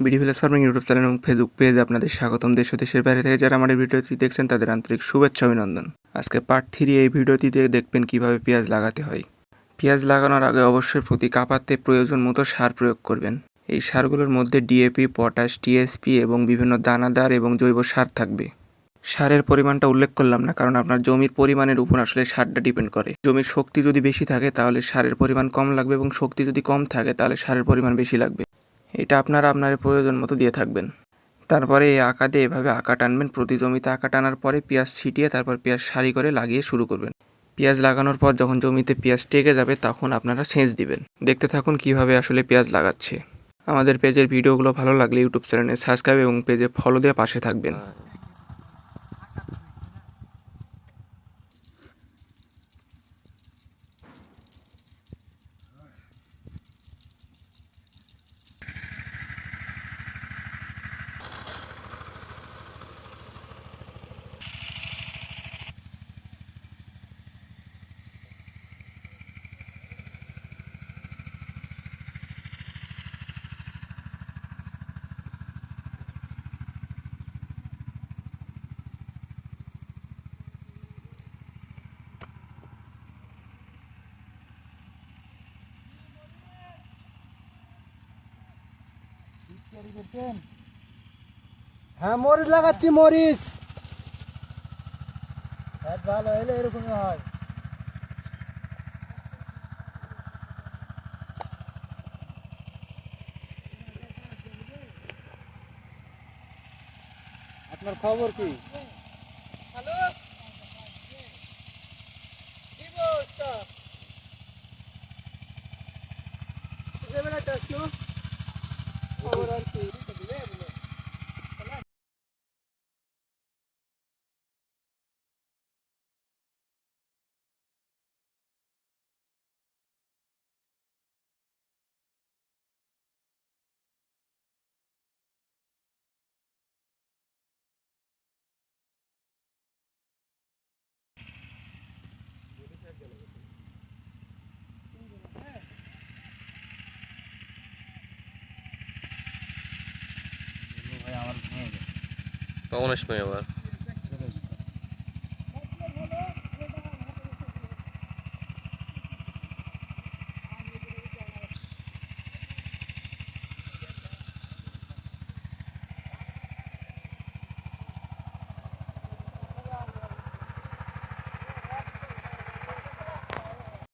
BD village farming YouTube channel এবং Facebook পেজে আপনাদের স্বাগতম। দেশ ও দেশের বাইরে থেকে যারা আমাদের ভিডিওটি দেখছেন তাদের আন্তরিক শুভেচ্ছা অভিনন্দন। আজকে পার্ট 3 এই ভিডিওটিতে দেখবেন কিভাবে পেঁয়াজ লাগাতে হয়। পেঁয়াজ লাগানোর আগে অবশ্যই প্রতি কাপাতে প্রয়োজন মতো সার প্রয়োগ করবেন। এই সারগুলোর মধ্যে ডিএপি, পটাশ, টিএসপি এবং বিভিন্ন দানাদার এবং জৈব সার থাকবে। সারের পরিমাণটা উল্লেখ করলাম না, কারণ আপনার জমির পরিমাণের উপর আসলে সারটা ডিপেন্ড করে। জমির শক্তি যদি বেশি থাকে তাহলে সারের পরিমাণ কম লাগবে, এবং শক্তি যদি কম থাকে তাহলে সারের পরিমাণ বেশি লাগবে। এটা আপনারা আপনার প্রয়োজন মতো দিয়ে থাকবেন। তারপরে এই আঁকা দিয়ে এভাবে আঁকা টানবেন। প্রতি জমিতে আঁকা টানার পরে পেঁয়াজ ছিটিয়ে তারপর পেঁয়াজ সারি করে লাগিয়ে শুরু করবেন। পেঁয়াজ লাগানোর পর যখন জমিতে পেঁয়াজ টেকে যাবে তখন আপনারা সেচ দিবেন। দেখতে থাকুন কিভাবে আসলে পেঁয়াজ লাগাচ্ছে। আমাদের পেজের ভিডিওগুলো ভালো লাগলে ইউটিউব চ্যানেলে সাবস্ক্রাইব এবং পেজে ফলো দিয়ে পাশে থাকবেন। হ্যাঁ, মরিচ লাগাচ্ছি। মরিচ ভালো হলে এরকমই হয়। আপনার খবর কি? হ্যালো, খবর আর কি? কখন আসবে আবার?